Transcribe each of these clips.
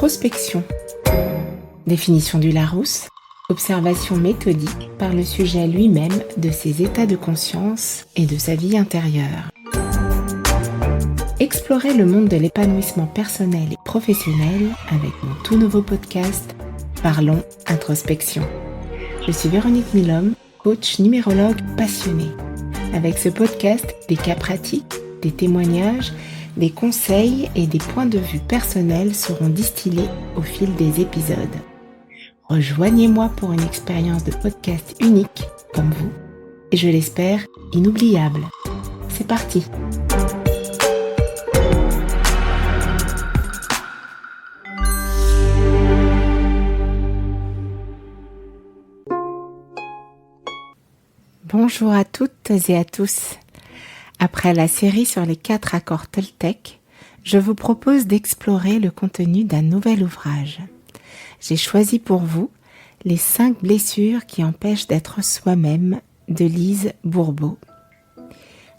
Introspection. Définition du Larousse. Observation méthodique par le sujet lui-même de ses états de conscience et de sa vie intérieure. Explorez le monde de l'épanouissement personnel et professionnel avec mon tout nouveau podcast Parlons Introspection. Je suis Véronique Milhomme, coach numérologue passionnée. Avec ce podcast, des cas pratiques, des témoignages, des conseils et des points de vue personnels seront distillés au fil des épisodes. Rejoignez-moi pour une expérience de podcast unique, comme vous, et je l'espère, inoubliable. C'est parti! Bonjour à toutes et à tous. Après la série sur les 4 accords Toltec, je vous propose d'explorer le contenu d'un nouvel ouvrage. J'ai choisi pour vous les 5 blessures qui empêchent d'être soi-même de Lise Bourbeau.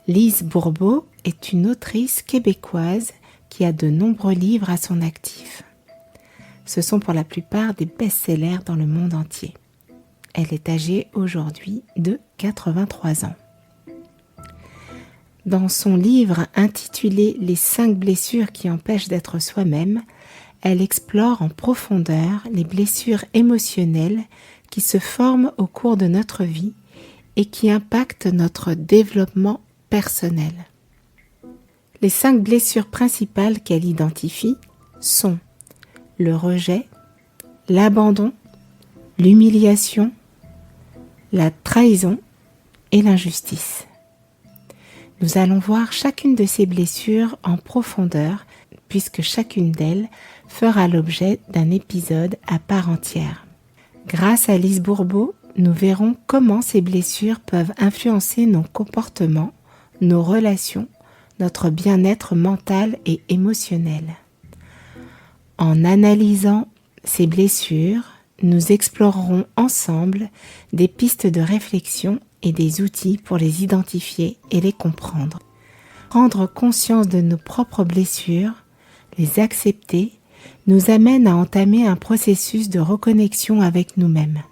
Lise Bourbeau est une autrice québécoise qui a de nombreux livres à son actif. Ce sont pour la plupart des best-sellers dans le monde entier. Elle est âgée aujourd'hui de 83 ans. Dans son livre intitulé « Les 5 blessures qui empêchent d'être soi-même », elle explore en profondeur les blessures émotionnelles qui se forment au cours de notre vie et qui impactent notre développement personnel. Les 5 blessures principales qu'elle identifie sont le rejet, l'abandon, l'humiliation, la trahison et l'injustice. Nous allons voir chacune de ces blessures en profondeur, puisque chacune d'elles fera l'objet d'un épisode à part entière. Grâce à Lise Bourbeau, nous verrons comment ces blessures peuvent influencer nos comportements, nos relations, notre bien-être mental et émotionnel. En analysant ces blessures, nous explorerons ensemble des pistes de réflexion et des outils pour les identifier et les comprendre. Prendre conscience de nos propres blessures, les accepter, nous amène à entamer un processus de reconnexion avec nous-mêmes.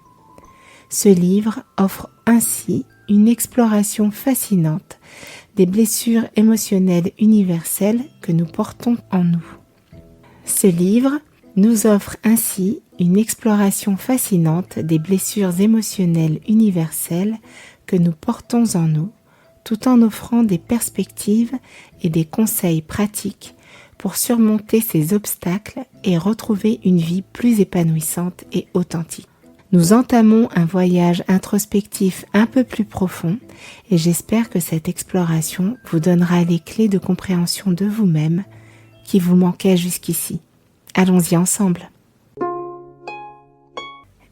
Ce livre offre ainsi une exploration fascinante des blessures émotionnelles universelles que nous portons en nous. Ce livre nous offre ainsi une exploration fascinante des blessures émotionnelles universelles que nous portons en nous, tout en offrant des perspectives et des conseils pratiques pour surmonter ces obstacles et retrouver une vie plus épanouissante et authentique. Nous entamons un voyage introspectif un peu plus profond et j'espère que cette exploration vous donnera les clés de compréhension de vous-même qui vous manquaient jusqu'ici. Allons-y ensemble.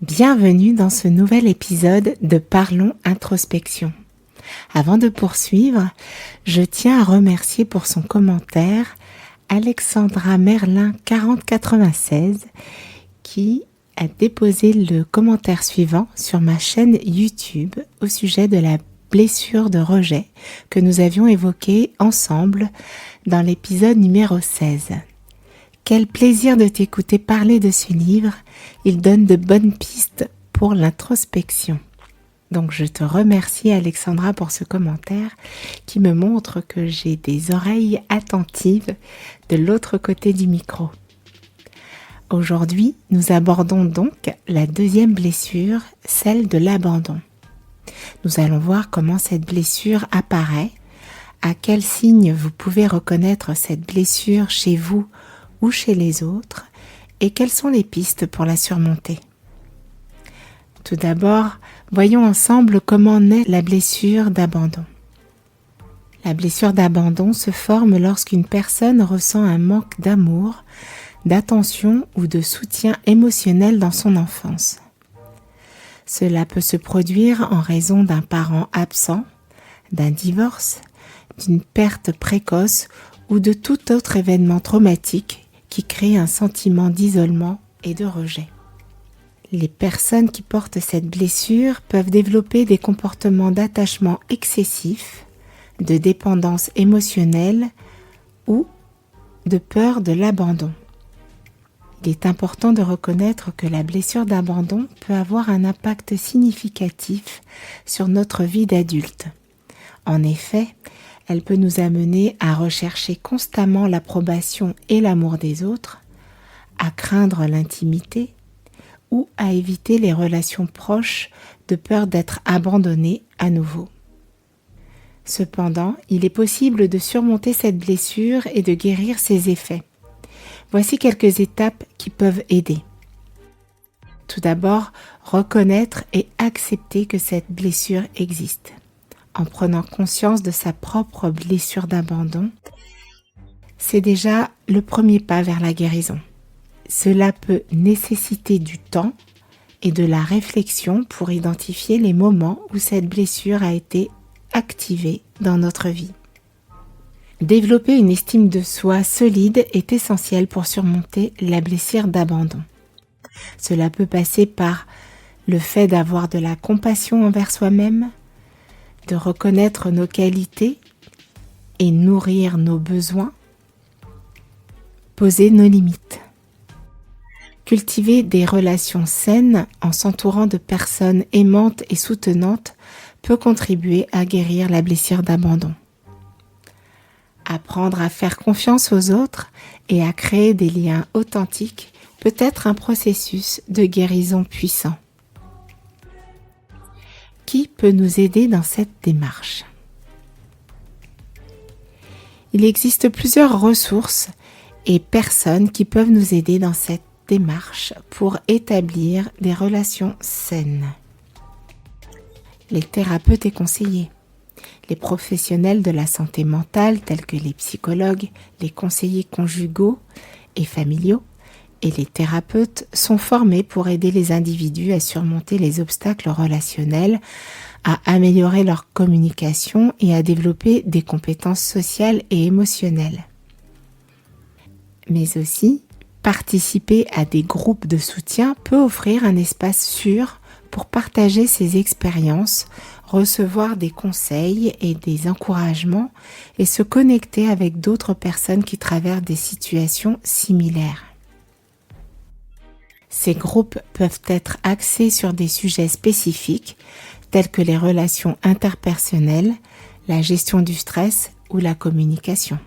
Bienvenue dans ce nouvel épisode de Parlons Introspection. Avant de poursuivre, je tiens à remercier pour son commentaire Alexandra Merlin 4096 qui a déposé le commentaire suivant sur ma chaîne YouTube au sujet de la blessure de rejet que nous avions évoquée ensemble dans l'épisode numéro 16. Quel plaisir de t'écouter parler de ce livre, il donne de bonnes pistes pour l'introspection. Donc je te remercie Alexandra pour ce commentaire qui me montre que j'ai des oreilles attentives de l'autre côté du micro. Aujourd'hui, nous abordons donc la 2e blessure, celle de l'abandon. Nous allons voir comment cette blessure apparaît, à quels signes vous pouvez reconnaître cette blessure chez vous ou chez les autres, et quelles sont les pistes pour la surmonter. Tout d'abord, voyons ensemble comment naît la blessure d'abandon. La blessure d'abandon se forme lorsqu'une personne ressent un manque d'amour, d'attention ou de soutien émotionnel dans son enfance. Cela peut se produire en raison d'un parent absent, d'un divorce, d'une perte précoce ou de tout autre événement traumatique qui crée un sentiment d'isolement et de rejet. Les personnes qui portent cette blessure peuvent développer des comportements d'attachement excessif, de dépendance émotionnelle ou de peur de l'abandon. Il est important de reconnaître que la blessure d'abandon peut avoir un impact significatif sur notre vie d'adulte. En effet, elle peut nous amener à rechercher constamment l'approbation et l'amour des autres, à craindre l'intimité ou à éviter les relations proches de peur d'être abandonné à nouveau. Cependant, il est possible de surmonter cette blessure et de guérir ses effets. Voici quelques étapes qui peuvent aider. Tout d'abord, reconnaître et accepter que cette blessure existe. En prenant conscience de sa propre blessure d'abandon, c'est déjà le premier pas vers la guérison. Cela peut nécessiter du temps et de la réflexion pour identifier les moments où cette blessure a été activée dans notre vie. Développer une estime de soi solide est essentiel pour surmonter la blessure d'abandon. Cela peut passer par le fait d'avoir de la compassion envers soi-même, de reconnaître nos qualités et nourrir nos besoins, poser nos limites. Cultiver des relations saines en s'entourant de personnes aimantes et soutenantes peut contribuer à guérir la blessure d'abandon. Apprendre à faire confiance aux autres et à créer des liens authentiques peut être un processus de guérison puissant. Qui peut nous aider dans cette démarche ? Il existe plusieurs ressources et personnes qui peuvent nous aider dans cette démarche pour établir des relations saines. Les thérapeutes et conseillers, les professionnels de la santé mentale tels que les psychologues, les conseillers conjugaux et familiaux et les thérapeutes sont formés pour aider les individus à surmonter les obstacles relationnels, à améliorer leur communication et à développer des compétences sociales et émotionnelles. Mais aussi, participer à des groupes de soutien peut offrir un espace sûr pour partager ses expériences, recevoir des conseils et des encouragements et se connecter avec d'autres personnes qui traversent des situations similaires. Ces groupes peuvent être axés sur des sujets spécifiques tels que les relations interpersonnelles, la gestion du stress ou la communication.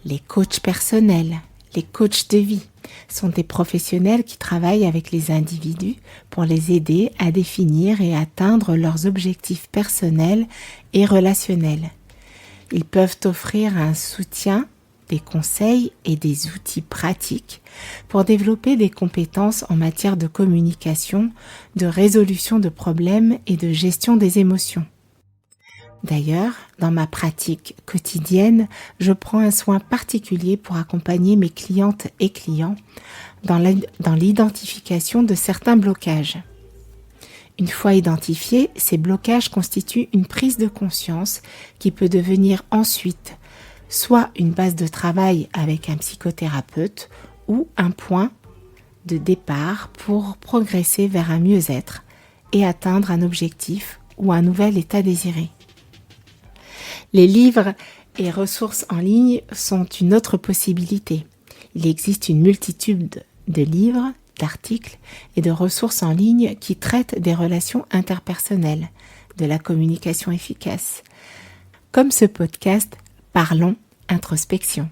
Les coachs personnels, les coachs de vie sont des professionnels qui travaillent avec les individus pour les aider à définir et atteindre leurs objectifs personnels et relationnels. Ils peuvent offrir un soutien, des conseils et des outils pratiques pour développer des compétences en matière de communication, de résolution de problèmes et de gestion des émotions. D'ailleurs, dans ma pratique quotidienne, je prends un soin particulier pour accompagner mes clientes et clients dans l'identification de certains blocages. Une fois identifiés, ces blocages constituent une prise de conscience qui peut devenir ensuite soit une base de travail avec un psychothérapeute ou un point de départ pour progresser vers un mieux-être et atteindre un objectif ou un nouvel état désiré. Les livres et ressources en ligne sont une autre possibilité. Il existe une multitude de livres, d'articles et de ressources en ligne qui traitent des relations interpersonnelles, de la communication efficace. Comme ce podcast, Parlons Introspection.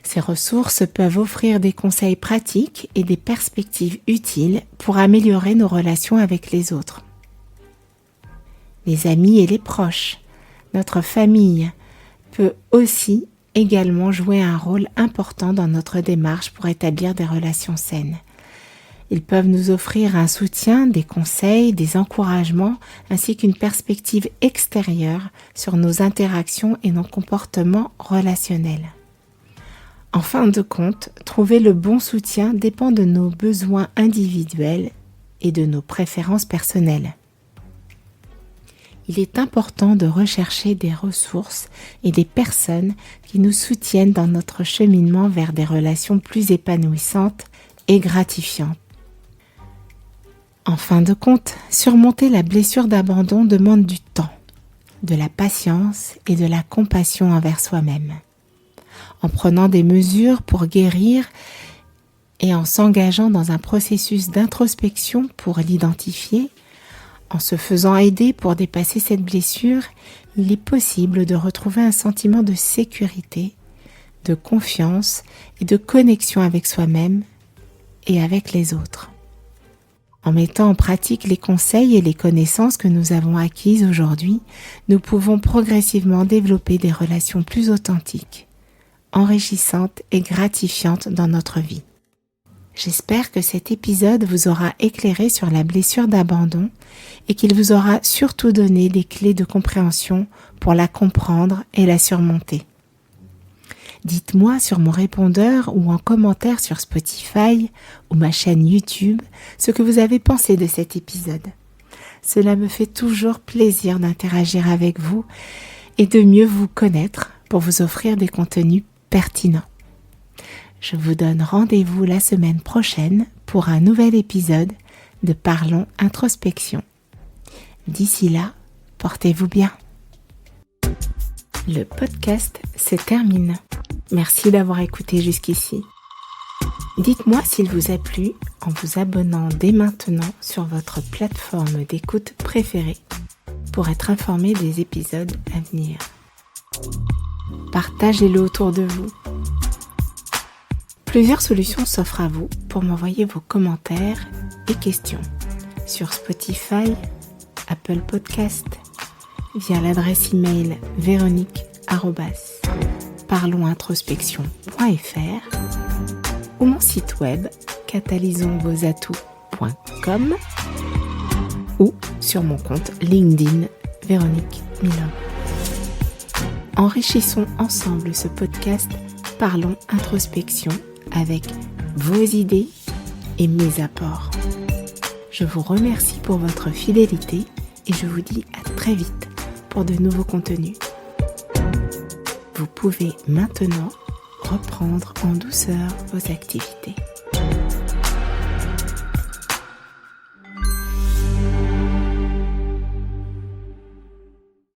Ces ressources peuvent offrir des conseils pratiques et des perspectives utiles pour améliorer nos relations avec les autres. Les amis et les proches. Notre famille peut aussi également jouer un rôle important dans notre démarche pour établir des relations saines. Ils peuvent nous offrir un soutien, des conseils, des encouragements, ainsi qu'une perspective extérieure sur nos interactions et nos comportements relationnels. En fin de compte, trouver le bon soutien dépend de nos besoins individuels et de nos préférences personnelles. Il est important de rechercher des ressources et des personnes qui nous soutiennent dans notre cheminement vers des relations plus épanouissantes et gratifiantes. En fin de compte, surmonter la blessure d'abandon demande du temps, de la patience et de la compassion envers soi-même. en prenant des mesures pour guérir et en s'engageant dans un processus d'introspection pour l'identifier, en se faisant aider pour dépasser cette blessure, il est possible de retrouver un sentiment de sécurité, de confiance et de connexion avec soi-même et avec les autres. En mettant en pratique les conseils et les connaissances que nous avons acquises aujourd'hui, nous pouvons progressivement développer des relations plus authentiques, enrichissantes et gratifiantes dans notre vie. J'espère que cet épisode vous aura éclairé sur la blessure d'abandon et qu'il vous aura surtout donné des clés de compréhension pour la comprendre et la surmonter. Dites-moi sur mon répondeur ou en commentaire sur Spotify ou ma chaîne YouTube ce que vous avez pensé de cet épisode. Cela me fait toujours plaisir d'interagir avec vous et de mieux vous connaître pour vous offrir des contenus pertinents. Je vous donne rendez-vous la semaine prochaine pour un nouvel épisode de Parlons Introspection. D'ici là, portez-vous bien. Le podcast se termine. Merci d'avoir écouté jusqu'ici. Dites-moi s'il vous a plu en vous abonnant dès maintenant sur votre plateforme d'écoute préférée pour être informé des épisodes à venir. Partagez-le autour de vous. Plusieurs solutions s'offrent à vous pour m'envoyer vos commentaires et questions sur Spotify, Apple Podcast, via l'adresse email veronique@parlonsintrospection.fr ou mon site web catalysonsvosatouts.com ou sur mon compte LinkedIn Véronique Milhomme. Enrichissons ensemble ce podcast Parlons Introspection avec vos idées et mes apports. Je vous remercie pour votre fidélité et je vous dis à très vite pour de nouveaux contenus. Vous pouvez maintenant reprendre en douceur vos activités.